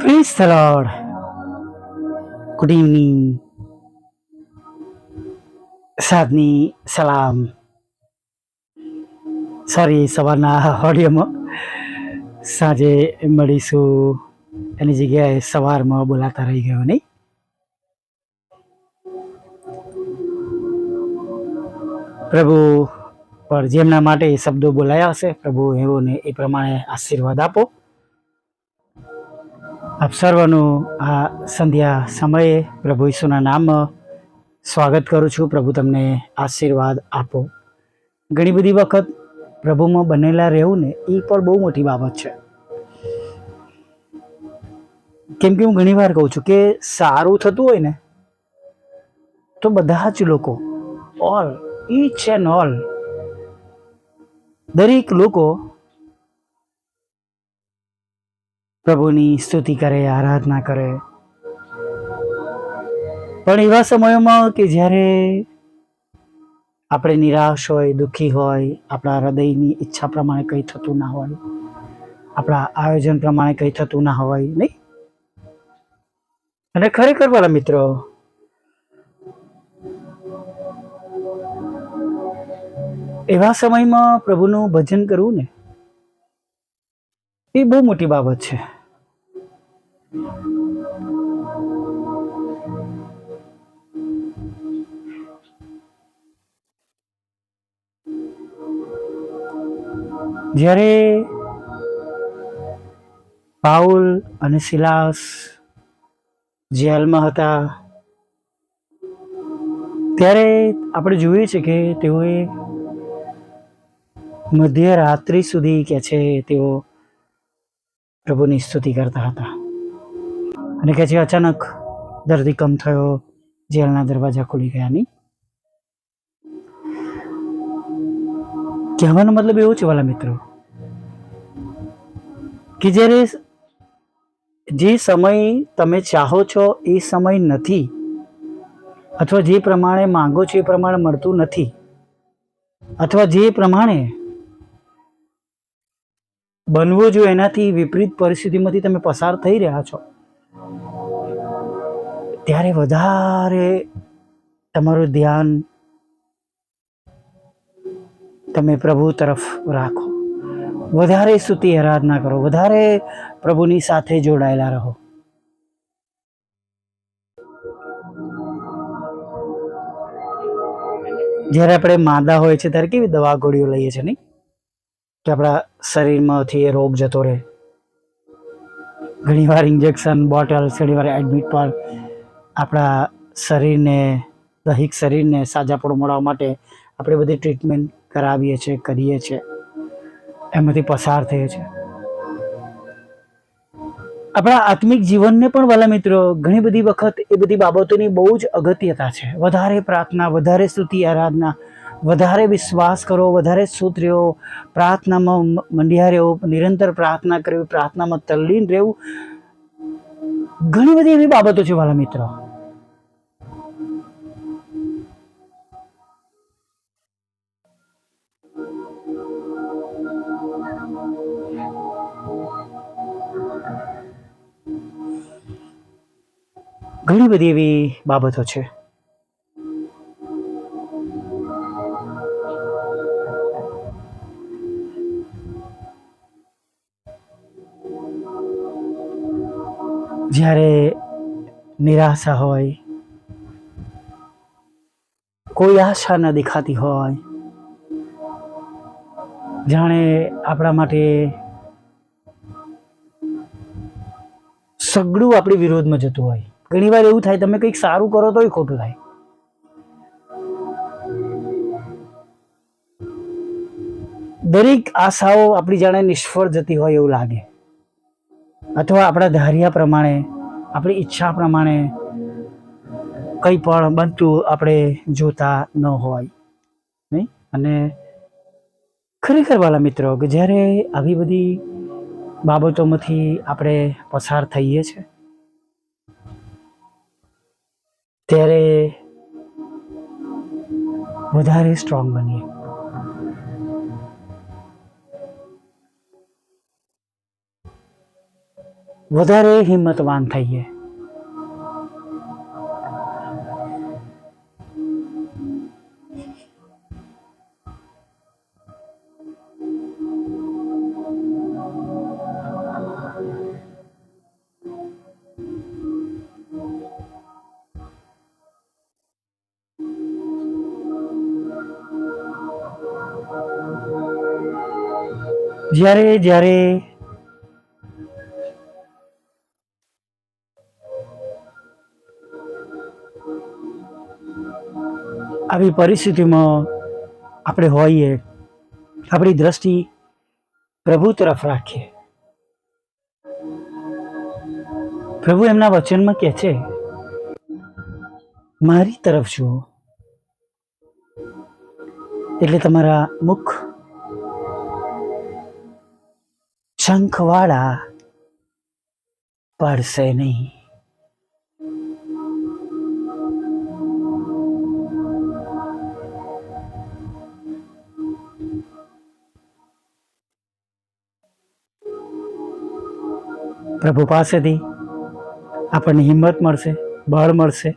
Praise the Lord. Good evening. સાદની સલામ. Sorry, સવારના ઓડિયોમાં સાંજે મળીશું એની જગ્યાએ સવારમાં બોલાતા રહી ગયો નહીં. પ્રભુ પર જેમના માટે શબ્દો બોલાયા હશે, પ્રભુ એઓને એ પ્રમાણે આશીર્વાદ આપો. આપ સર્વનું આ સંધ્યા સમયે પ્રભુ ઈસુના નામમાં સ્વાગત કરું છું. પ્રભુ તમને આશીર્વાદ આપો. ઘણી બધી વખત પ્રભુમાં બનેલા રહેવું ને એ પણ બહુ મોટી બાબત છે. કેમ કે હું ઘણી વાર કહું છું કે સારું થતું હોય ને તો બધા જ લોકો, ઓલ, ઈચ એન્ડ ઓલ, દરેક લોકો પ્રભુની સ્તુતિ કરે, આરાધના કરે. પણ એવા સમયોમાં કે જ્યારે આપણે નિરાશ હોય, દુઃખી હોય, આપણા હૃદયની ઈચ્છા પ્રમાણે કંઈ થતું ના હોય, આપણા આયોજન પ્રમાણે કંઈ થતું ના હોય, નહીં? અને ખરેખર વાલા મિત્રો, એવા સમયમાં પ્રભુનું ભજન કરવું ને એ બહુ મોટી બાબત છે. જ્યારે પાઉલ અને સિલાસ જેલમાં હતા ત્યારે આપણે જોઈએ છે કે તેઓએ મધ્યરાત્રિ સુધી કે છે તેઓ પ્રભુની સ્તુતિ કરતા હતા. અને કે છે અચાનક ધરતીકંપ થયો, જેલના દરવાજા ખુલી ગયા. નહીં, કહેવાનો મતલબ એવો છે વાલા મિત્રો કે જ્યારે જે સમય તમે ચાહો છો એ સમય નથી, અથવા જે પ્રમાણે માંગો છો એ પ્રમાણે મળતું નથી, અથવા જે પ્રમાણે બનવું જોઈએ એનાથી વિપરીત પરિસ્થિતિમાંથી તમે પસાર થઈ રહ્યા છો, ત્યારે વધારે તમારું ધ્યાન તમે પ્રભુ તરફ રાખો, વધારે સ્તુતિ આરાધના કરો, વધારે પ્રભુની સાથે જોડાયેલા રહો. જ્યારે આપણે માંદા હોય છે ત્યારે કેવી દવા ગોળીઓ લઈએ છીએ, નહીં? કે આપણા શરીરમાંથી એ રોગ જતો રહે. ઘણીવાર ઇન્જેક્શન, બોટલ, ઘણીવાર એડમિટ પર આપણા શરીરને, દૈહિક શરીરને સાજાપણું મળવા માટે આપણે બધી ટ્રીટમેન્ટ કરાવીએ છીએ, કરીએ છીએ, એમાંથી પસાર થઈએ છીએ. આપણા આત્મિક જીવનને પણ વાલા મિત્રો ઘણી બધી વખત એ બધી બાબતોની બહુ જ અગત્યતા છે. વધારે પ્રાર્થના, વધારે સ્તુતિ આરાધના, વધારે વિશ્વાસ કરો, વધારે શુદ્ધ રહેવો, પ્રાર્થનામાં મંડ્યા રહેવું, નિરંતર પ્રાર્થના કરવી, પ્રાર્થનામાં તલ્લીન રહેવું, ઘણી બધી એવી બાબતો છે વાલા મિત્રો. ઘણી બધી એવી બાબતો છે. જ્યારે નિરાશા હોય, કોઈ આશા ન દેખાતી હોય, જાણે આપણા માટે સગડું આપણી વિરોધમાં જતું હોય. ઘણી વાર એવું થાય, તમે કંઈક સારું કરો તોય ખોટું થાય. દરેક આશાઓ આપણી જાણે નિષ્ફળ જતી હોય એવું લાગે, અથવા આપણા ધાર્યા પ્રમાણે, આપણી ઈચ્છા પ્રમાણે કંઈ પણ બનતું આપણે જોતા ન હોય, નહીં? અને ખરેખર વાલા મિત્રો કે જ્યારે આવી બધી બાબતોમાંથી આપણે પસાર થઈએ છીએ ત્યારે વધારે સ્ટ્રોંગ બનીએ. વધારે હિંમતવાન થઈએ. જ્યારે જ્યારે આવી પરિસ્થિતિમાં આપણે હોઈએ, આપણી દ્રષ્ટિ પ્રભુ તરફ રાખીએ. પ્રભુ એમના વચનમાં કહે છે, મારી તરફ જુઓ એટલે તમારા મુખ શંખવાળા પડશે નહીં. પ્રભુ પાસેથી આપણને હિંમત મળશે, બળ મળશે.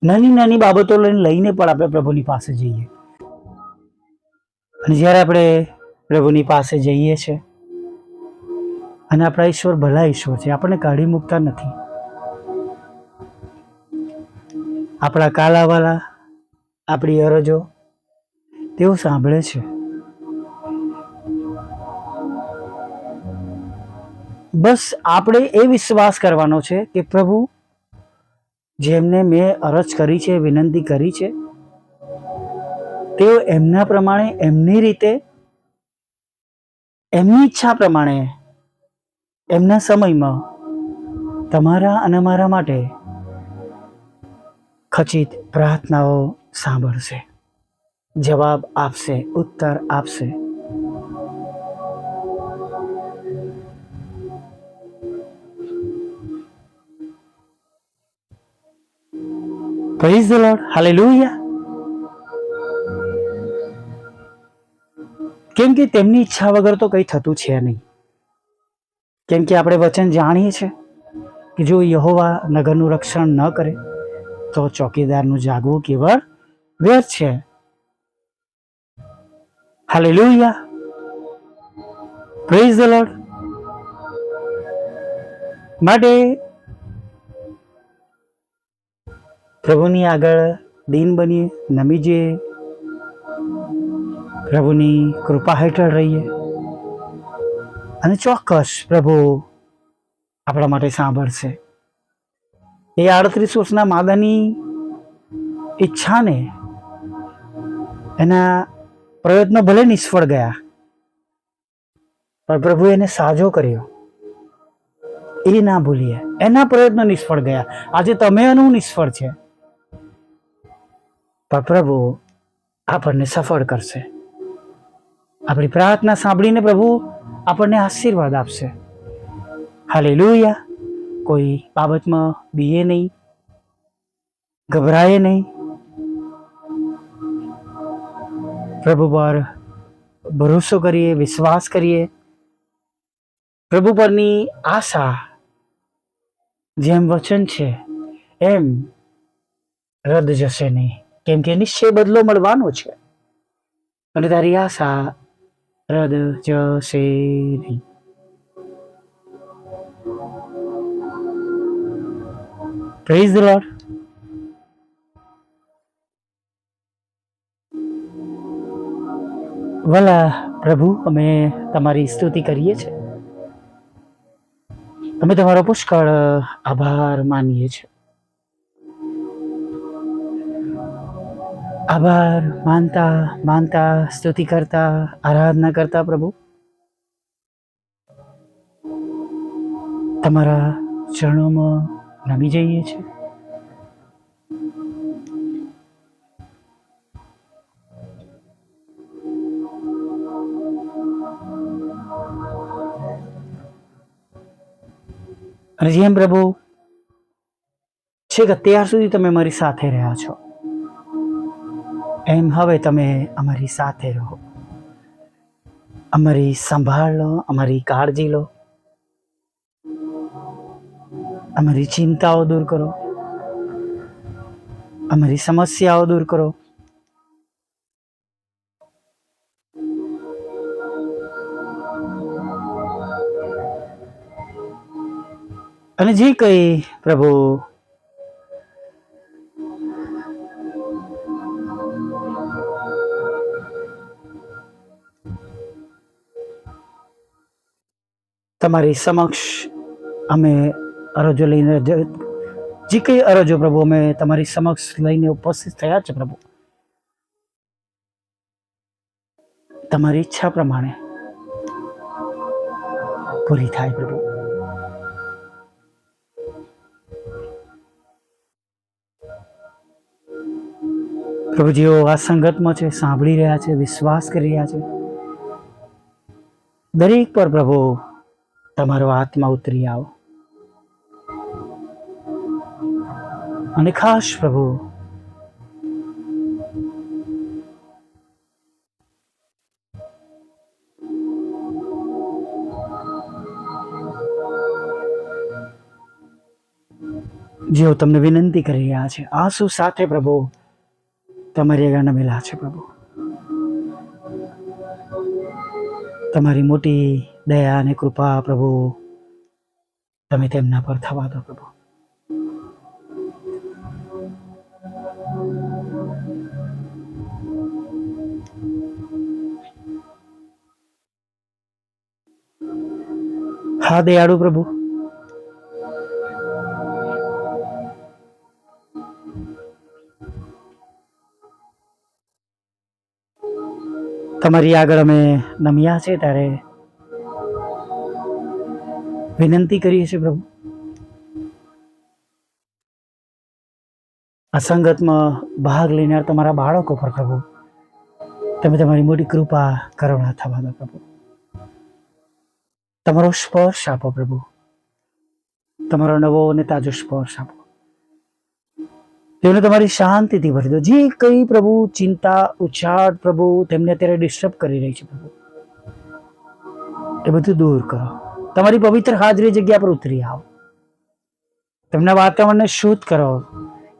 નાની નાની બાબતો લઈને પણ આપણે પ્રભુની પાસે જઈએ. અને જ્યારે આપણે પ્રભુની પાસે જઈએ છીએ અને આપણા ઈશ્વર ભલા ઈશ્વર છે, આપણને કાઢી મૂકતા નથી. આપણા કાલાવાલા, આપણી અરજો તેઓ સાંભળે છે. બસ આપણે એ વિશ્વાસ કરવાનો છે કે પ્રભુ જેમને મેં અરજ કરી છે, વિનંતી કરી છે, તેઓ એમના પ્રમાણે, એમની રીતે, એમની ઈચ્છા પ્રમાણે, એમના સમયમાં તમારા અને મારા માટે ખચિત પ્રાર્થનાઓ સાંભળશે, જવાબ આપશે, ઉત્તર આપશે. Praise the lord, hallelujah. કેમ કે તેમની ઈચ્છા વગર તો કંઈ થતું છે નહીં. કેમ કે આપણે વચન જાણીએ છીએ કે જો યહોવા નગરનું રક્ષણ ન કરે તો ચોકીદારનું જાગવું કેવળ વ્યર્થ છે. Hallelujah, praise the lord. માટે પ્રભુની આગળ દીન બનીએ, નમી જઈએ, પ્રભુની કૃપા હેઠળ રહીએ અને ચોક્કસ પ્રભુ આપણા માટે સાંભળશે. એ 38 વર્ષના માદાની ઈચ્છાને, એના પ્રયત્નો ભલે નિષ્ફળ ગયા, પણ પ્રભુ એને સાજો કર્યો. એ ના ભૂલીએ. એના પ્રયત્નો નિષ્ફળ ગયા, આજે તમે એનું નિષ્ફળ છે, પણ પ્રભુ આપણને સફળ કરશે. આપણી પ્રાર્થના સાંભળીને પ્રભુ આપણને આશીર્વાદ આપશે. હાલેલુયા. કોઈ બાબતમાં બીએ નહીં, ગભરાએ નહીં. પ્રભુ પર ભરોસો કરીએ, વિશ્વાસ કરીએ. પ્રભુ પરની આશા જેમ વચન છે એમ રદ જશે નહીં, કેમ કે નિશ્ચય બદલો મળવાનો છે અને તારી આશા રદ જશે નહીં. Praise the lord. ભલા પ્રભુ, અમે તમારી સ્તુતિ કરીએ છીએ. અમે તમારો પુષ્કળ આભાર માનીએ છીએ. આભાર માનતા માનતા, સ્તુતિ કરતા, આરાધના કરતા પ્રભુ તમારા ચરણોમાં નમી જઈએ છીએ. અને જેમ પ્રભુ છેક અત્યાર સુધી તમે મારી સાથે રહ્યા છો, એમ હવે તમે અમારી સાથે રહો. અમારી સંભાળ લો, અમારી કાળજી લો, અમારી ચિંતાઓ દૂર કરો, અમારી સમસ્યાઓ દૂર કરો. અને જે કંઈ પ્રભુ તમારી સમક્ષ અમે અરજો લઈને, જે કંઈ અરજો પ્રભુ અમે તમારી સમક્ષ લઈને ઉપસ્થિત થયા છે પ્રભુ, તમારી ઈચ્છા પ્રમાણે પૂરી થાય પ્રભુ. પ્રભુ, જેઓ આ સંગતમાં છે, સાંભળી રહ્યા છે, વિશ્વાસ કરી રહ્યા છે, દરેક પર પ્રભુ તમારો આત્મા ઉતરી આવો. અને ખાસ પ્રભુ જેઓ તમને વિનંતી કરી રહ્યા છે, આંસુ સાથે પ્રભુ તમારી આગળ નમેલા છે પ્રભુ, તમારી મોટી દયા અને કૃપા પ્રભુ તમે તેમના પર થવા દો પ્રભુ. હા દયાળુ પ્રભુ, તમારી આગળ અમે નમ્યા છે ત્યારે વિનંતી કરીએ છીએ પ્રભુ, આ સંગતમાં ભાગ લેનાર તમારા બાળકો પર પ્રભુ તમે તમારી મોટી કૃપા કરુણા થવા દો પ્રભુ. તમારો સ્પર્શ આપો પ્રભુ, તમારો નવો અને તાજો સ્પર્શ આપો. તેમને તમારી શાંતિથી ભરી દો. જે કંઈ પ્રભુ ચિંતા ઉછાળ પ્રભુ તેમને અત્યારે ડિસ્ટર્બ કરી રહી છે પ્રભુ, એ બધું દૂર કરો. તમારી પવિત્ર હાજરી જગ્યા પર ઉતરી આવો, તેમના વાતાવરણને શુદ્ધ કરો,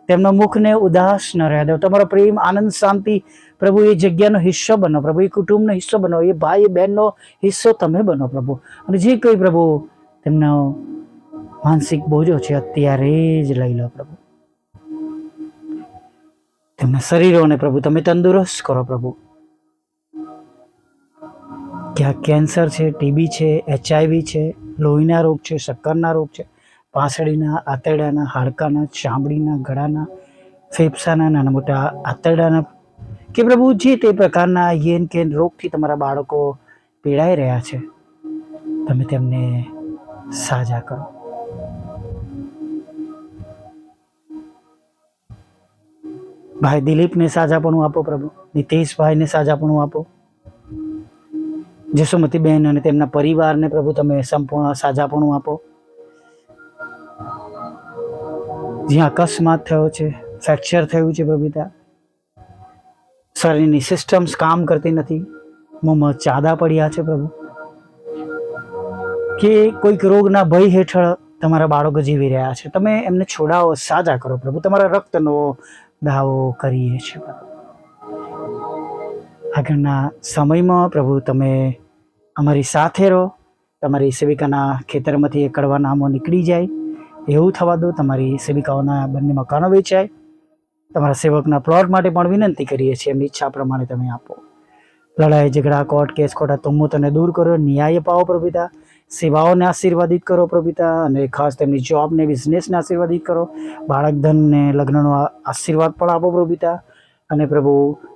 તેમના મુખને ઉદાસ ન રહેવા દો. તમારો પ્રેમ, આનંદ, શાંતિ પ્રભુ એ જગ્યાનો હિસ્સો બનો પ્રભુ, એ કુટુંબનો હિસ્સો બનો, એ ભાઈ બહેનનો હિસ્સો તમે બનો પ્રભુ. અને જે કંઈ પ્રભુ તેમનો માનસિક બોજો છે અત્યારે જ લઈ લો પ્રભુ. તેમના શરીરોને પ્રભુ તમે તંદુરસ્ત કરો પ્રભુ. ક્યાં કેન્સર છે, ટીબી છે, HIV છે, લોહીના રોગ છે, શક્કરના રોગ છે, પાંસળીના, આંતરડાના, હાડકાના, ચામડીના, ગળાના, ફેફસાના, નાના મોટા આંતરડાના કે પ્રભુ જે તે પ્રકારના યેન કેન રોગથી તમારા બાળકો પીડાઈ રહ્યા છે, તમે તેમને સાજા કરો. ભાઈ દિલીપને સાજાપણું આપો પ્રભુ, નીતેશભાઈને સાજાપણું આપો, જસુમતીબેન અને તેમના પરિવારને પ્રભુ તમે સંપૂર્ણ સાજાપણું આપો. જ્યાં અકસ્માત થયો છે, ફ્રેક્ચર થયું છે પ્રભુ, ત્યાં શરીરની સિસ્ટમ્સ કામ કરતી નથી, મોંમાં ચાદા પડ્યા છે પ્રભુ, કે કોઈક રોગના ભય હેઠળ તમારા બાળકો જીવી રહ્યા છે, તમે એમને છોડાવો, સાજા કરો પ્રભુ. તમારા રક્તનો દાવો કરીએ છીએ પ્રભુ. આગળના સમયમાં પ્રભુ તમે અમારી સાથે રહો. તમારી સેવિકાના ખેતરમાંથી એ કડવા નામો નીકળી જાય એવું થવા દો. તમારી સેવિકાઓના બંને મકાનો વેચાય. તમારા સેવકના પ્લોટ માટે પણ વિનંતી કરીએ છીએ, એમની ઈચ્છા પ્રમાણે તમે આપો. લડાઈ ઝઘડા, કોર્ટ કેસ, ખોટા તુમ્મતોને દૂર કરો, ન્યાય અપાવો પ્રભુપિતા. સેવાઓને આશીર્વાદિત કરો પ્રભુપિતા, અને ખાસ તેમની જોબને, બિઝનેસને આશીર્વાદિત કરો. બાળક ધનને લગ્નનો આશીર્વાદ પણ આપો પ્રભુપિતા. અને પ્રભુ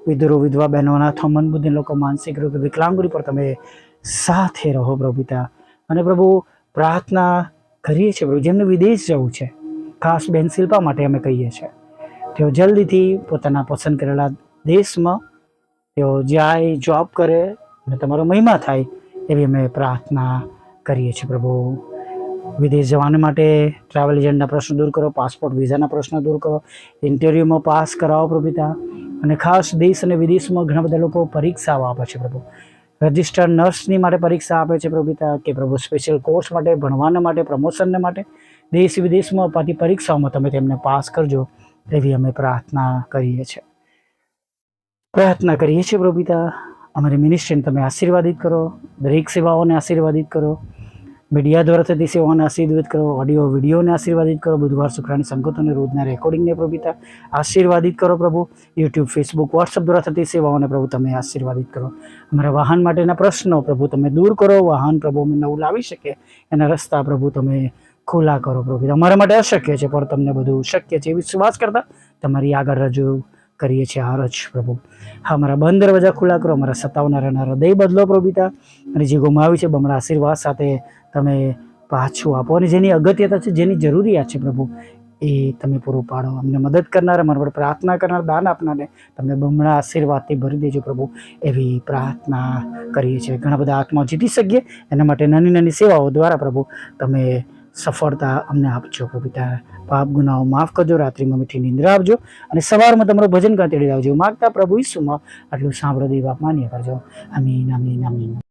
વિધુરો, વિધવા બહેનો, અનાથો, મંદબુદ્ધિ લોકો, માનસિક રોગ, વિકલાંગોની પર તમે સાથે રહો પ્રભુપિતા. અને પ્રભુ પ્રાર્થના કરીએ છીએ પ્રભુ, જેમને વિદેશ જવું છે, ખાસ બેન શિલ્પા માટે અમે કહીએ છીએ, તેઓ જલ્દીથી પોતાના પસંદ કરેલા દેશમાં તેઓ જાય, જોબ કરે અને તમારો મહિમા થાય એવી અમે પ્રાર્થના કરીએ છીએ પ્રભુ. વિદેશ જવાના માટે ટ્રાવેલ એજન્ટના પ્રશ્નો દૂર કરો, પાસપોર્ટ વિઝાના પ્રશ્નો દૂર કરો, ઇન્ટરવ્યૂમાં પાસ કરાવો પ્રભુપિતા. અને ખાસ દેશ અને વિદેશમાં ઘણા બધા લોકો પરીક્ષાઓ આપે છે પ્રભુ, રજિસ્ટર્ડ નર્સની માટે પરીક્ષા આપે છે પ્રભુ પિતા, કે પ્રભુ સ્પેશિયલ કોર્સ માટે, ભણવાના માટે, પ્રમોશનને માટે, દેશ વિદેશમાં અપાતી પરીક્ષાઓમાં તમે તેમને પાસ કરજો એવી અમે પ્રાર્થના કરીએ છીએ પ્રભુ પિતા. અમારી મિનિસ્ટ્રીને તમે આશીર્વાદિત કરો, દરેક સેવાઓને આશીર્વાદિત કરો, મીડિયા દ્વારા થતી સેવાઓને આશીર્વાદિત કરો, ઓડિયો વિડીયોને આશીર્વાદિત કરો, બુધવાર શુક્રાની સંગતોને રોજના રેકોર્ડિંગને પ્રભુ પિતા આશીર્વાદિત કરો પ્રભુ. યુટ્યુબ, ફેસબુક, વોટ્સઅપ દ્વારા થતી સેવાઓને પ્રભુ તમે આશીર્વાદિત કરો. અમારા વાહન માટેના પ્રશ્નો પ્રભુ તમે દૂર કરો, વાહન પ્રભુ અમે નવું લાવી શકે એના રસ્તા પ્રભુ તમે ખુલ્લા કરો પ્રભુ પિતા. અમારા માટે અશક્ય છે પણ તમને બધું શક્ય છે એ વિશ્વાસ કરતા તમારી આગળ રજૂ કરીએ છીએ આરજ પ્રભુ. હા, અમારા બંધ દરવાજા ખુલ્લા કરો, અમારા સતાવનારા હૃદય બદલો પ્રભુ પિતા, અને જે ગુમાવ્યું છે બમણા આશીર્વાદ સાથે તમે પાછું આપો, અને જેની અગત્યતા છે, જેની જરૂરિયાત છે પ્રભુ એ તમે પૂરું પાડો. અમને મદદ કરનાર, અમારા પર પ્રાર્થના કરનાર, દાન આપનારને તમે બમણા આશીર્વાદથી ભરી દેજો પ્રભુ એવી પ્રાર્થના કરીએ છીએ. ઘણા બધા આત્માઓ જીતી શકીએ એના માટે નાની નાની સેવાઓ દ્વારા પ્રભુ તમે સફળતા અમને આપજો પ્રભુ પિતા. પાપ ગુનાઓ માફ કરજો, રાત્રિમાં મીઠી નિંદ્રા આપજો, અને સવારમાં તમારું ભજન ગાતી આવજો. માગતા પ્રભુ ઈસુમાં આટલું સાંભળો દેવ આપ માન્ય કરજો. આમીન, આમીન, આમીન.